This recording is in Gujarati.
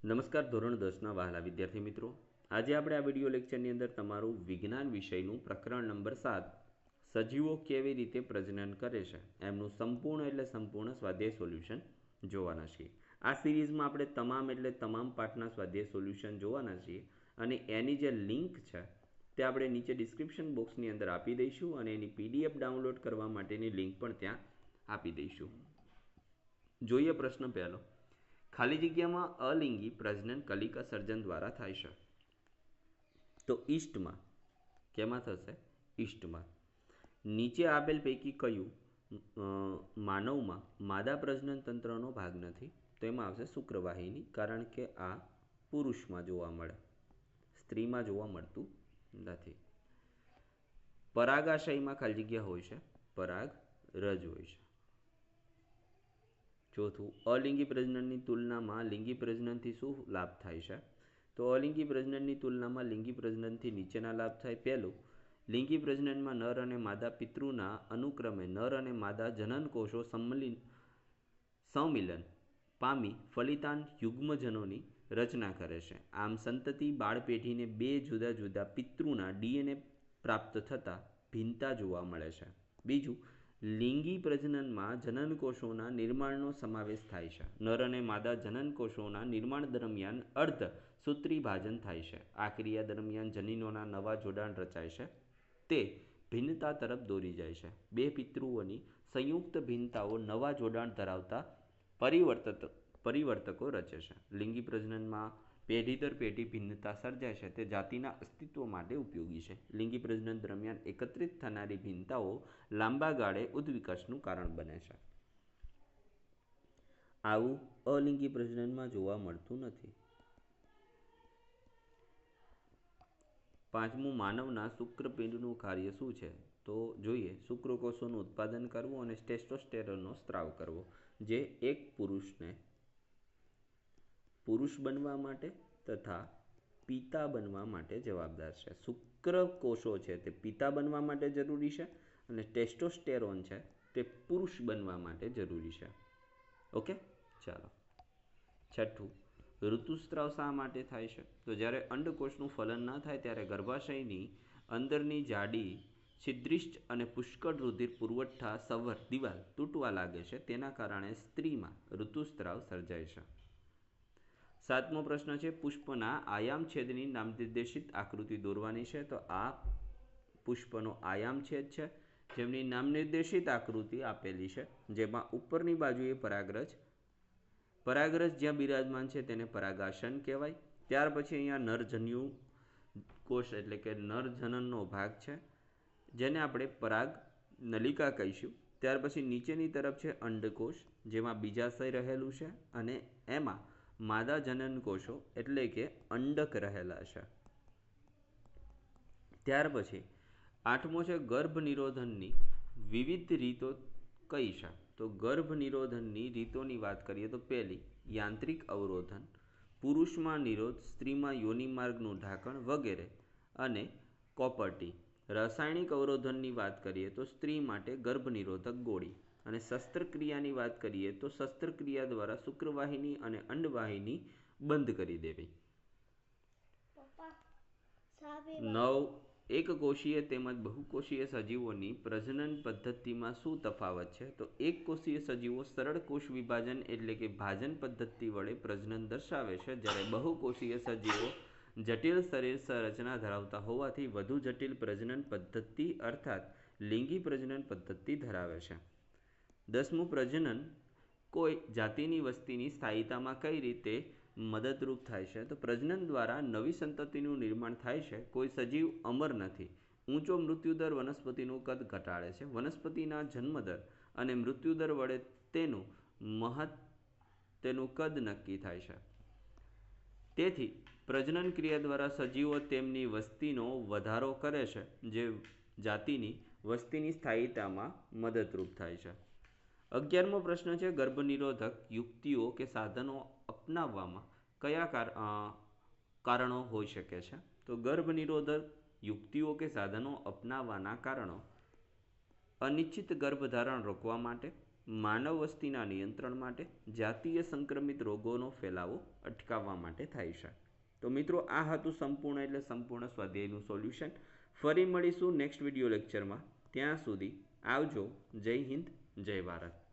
નમસ્કાર ધોરણ 10ના વહાલા વિદ્યાર્થી મિત્રો, આજે આપણે આ વિડિયો લેક્ચરની અંદર તમારું વિજ્ઞાન વિષયનું પ્રકરણ નંબર 7 સજીવો કેવી રીતે પ્રજનન કરે છે એમનું સંપૂર્ણ સ્વાધ્યાય સોલ્યુશન જોવાના છીએ. આ સિરીઝમાં આપણે તમામ પાઠના સ્વાધ્યાય સોલ્યુશન જોવાના છીએ અને એની જે લિંક છે તે આપણે નીચે ડિસ્ક્રિપ્શન બોક્સની અંદર આપી દઈશું અને એની PDF ડાઉનલોડ કરવા માટેની લિંક પણ ત્યાં આપી દઈશું. જોઈએ પ્રશ્ન પહેલો. ખાલી જગ્યામાં અલિંગી પ્રજનન કલિકા સર્જન દ્વારા થાય છે. તો ઈસ્ટમાં કેમાં થશે? ઈસ્ટમાં. નીચે આપેલ પૈકી કયું માનવમાં માદા પ્રજનન તંત્રનો ભાગ નથી? તો એમાં આવશે શુક્રવાહિની, કારણ કે આ પુરુષમાં જોવા મળે, સ્ત્રીમાં જોવા મળતું નથી. પરાગાશયમાં ખાલી જગ્યા હોય છે, પરાગ રજ હોય છે. ચોથું, અલિંગી પ્રજનનની તુલનામાં લિંગી પ્રજનનથી શું લાભ થાય છે? તો અલિંગી પ્રજનનની તુલનામાં લિંગી પ્રજનનથી નીચેના લાભ થાય. પહેલું, લિંગી પ્રજનનમાં નર અને માદા પિતૃના અનુક્રમે નર અને માદા જનનકોષો સંમિલન પામી ફલિતાંડ યુગ્મજનોની રચના કરે છે. આમ સંતતિ બાળપેઢીને બે જુદા જુદા પિતૃના DNA પ્રાપ્ત થતાં ભિન્નતા જોવા મળે છે. બીજું, લિંગી પ્રજનનમાં જનનકોષોના નિર્માણનો સમાવેશ થાય છે. નર અને માદા જનનકોષોના નિર્માણ દરમિયાન અર્ધ સૂત્રી ભાજન થાય છે. આ ક્રિયા દરમિયાન જનીનોના નવા જોડાણ રચાય છે. તે ભિન્નતા તરફ દોરી જાય છે. બે પિતૃઓની સંયુક્ત ભિન્નતાઓ નવા જોડાણ ધરાવતા પરિવર્તકો રચે છે. લિંગી પ્રજનનમાં પેઢી દર પેઢી ભિન્નતા સર્જાય છે તે જાતિના અસ્તિત્વ માટે ઉપયોગી છે. લિંગી પ્રજનન દરમિયાન એકત્રિત થનારી ભિન્નતાઓ લાંબા ગાળે ઉદ્વિકાસનું કારણ બને છે. આવું અલિંગી પ્રજનનમાં જોવા મળતું નથી. પાંચમું, માનવના શુક્રપિંડનું કાર્ય શું છે? તો જોઈએ, શુક્રકોષોનું ઉત્પાદન કરવું અને ટેસ્ટોસ્ટેરોનનો સ્ત્રાવ કરવો, જે એક પુરુષને પુરુષ બનવા માટે તથા પિતા બનવા માટે જવાબદાર છે. શુક્રકોષો છે તે પિતા બનવા માટે જરૂરી છે અને ટેસ્ટોસ્ટેરોન છે તે પુરુષ બનવા માટે જરૂરી છે. ઓકે, ચાલો. છઠ્ઠું, ઋતુસ્ત્રાવ શા માટે થાય છે? તો જ્યારે અંડકોષનું ફલન ન થાય ત્યારે ગર્ભાશયની અંદરની જાડી છિદ્રિષ્ટ અને પુષ્કળ રુધિર પુરવઠા સંવર દિવાલ તૂટવા લાગે છે. તેના કારણે સ્ત્રીમાં ઋતુસ્ત્રાવ સર્જાય છે. સાતમો પ્રશ્ન છે, પુષ્પના આયામછેદની નામનિર્દેશિત આકૃતિ દોરવાની છે. તો આ પુષ્પનો આયામછેદ છે, જેમની નામનિર્દેશિત આકૃતિ આપેલી છે, જેમાં ઉપરની બાજુએ પરાગરજ જ્યાં બિરાજમાન છે તેને પરાગાસન કહેવાય. ત્યાર પછી અહીંયા નરજન્યુ કોષ એટલે કે નરજનનનો ભાગ છે, જેને આપણે પરાગ નલિકા કહીશું. ત્યાર પછી નીચેની તરફ છે અંડકોષ, જેમાં બીજાશય રહેલું છે અને એમાં માદા જનનકોષો એટલે કે અંડક રહેલા છે. ત્યાર પછી આઠમો છે, ગર્ભ નિરોધનની વિવિધ રીતો કઈ છે? તો ગર્ભ નિરોધનની રીતોની વાત કરીએ તો પહેલી, યાંત્રિક અવરોધન, પુરુષમાં નિરોધ, સ્ત્રીમાં યોનિમાર્ગનું ઢાંકણ વગેરે, અને કોપર્ટી. રાસાયણિક અવરોધનની વાત કરીએ તો સ્ત્રી માટે ગર્ભ નિરોધક ગોળી, અને શસ્ત્રક્રિયાની વાત કરીએ તો શસ્ત્રક્રિયા દ્વારા શુક્રવાહિની અને અંડવાહિની બંધ કરી દેવી. 9, એકકોષીય તેમજ બહુકોષીય સજીવોની પ્રજનન પદ્ધતિમાં શું તફાવત છે? તો એકકોષીય સજીવો સરળ કોષ વિભાજન એટલે કે ભાજન પદ્ધતિ વડે પ્રજનન દર્શાવે છે, જ્યારે બહુકોષીય સજીવો જટિલ શરીર સંરચના ધરાવતા હોવાથી વધુ જટિલ પ્રજનન પદ્ધતિ અર્થાત લિંગી પ્રજનન પદ્ધતિ ધરાવે છે. 10મું, પ્રજનન કોઈ જાતિની વસ્તીની સ્થાયીતામાં કઈ રીતે મદદરૂપ થાય છે? તો પ્રજનન દ્વારા નવી સંતતિનું નિર્માણ થાય છે. કોઈ સજીવ અમર નથી. ઊંચો મૃત્યુદર વનસ્પતિનું કદ ઘટાડે છે. વનસ્પતિના જન્મદર અને મૃત્યુદર વડે તેનું કદ નક્કી થાય છે. તેથી પ્રજનન ક્રિયા દ્વારા સજીવો તેમની વસ્તીનો વધારો કરે છે, જે જાતિની વસ્તીની સ્થાયીતામાં મદદરૂપ થાય છે. 11મો પ્રશ્ન છે, ગર્ભનિરોધક યુક્તિઓ કે સાધનો અપનાવવામાં કયા કારણો હોઈ શકે છે? તો ગર્ભનિરોધક યુક્તિઓ કે સાધનો અપનાવવાના કારણો: અનિશ્ચિત ગર્ભધારણ રોકવા માટે, માનવ વસ્તીના નિયંત્રણ માટે, જાતીય સંક્રમિત રોગોનો ફેલાવો અટકાવવા માટે થાય છે. તો મિત્રો, આ હતું સંપૂર્ણ એટલે સંપૂર્ણ સ્વાધ્યાયનું સોલ્યુશન. ફરી મળીશું નેક્સ્ટ વિડીયો લેક્ચરમાં. ત્યાં સુધી આવજો. જય હિન્દ, જય ભારત.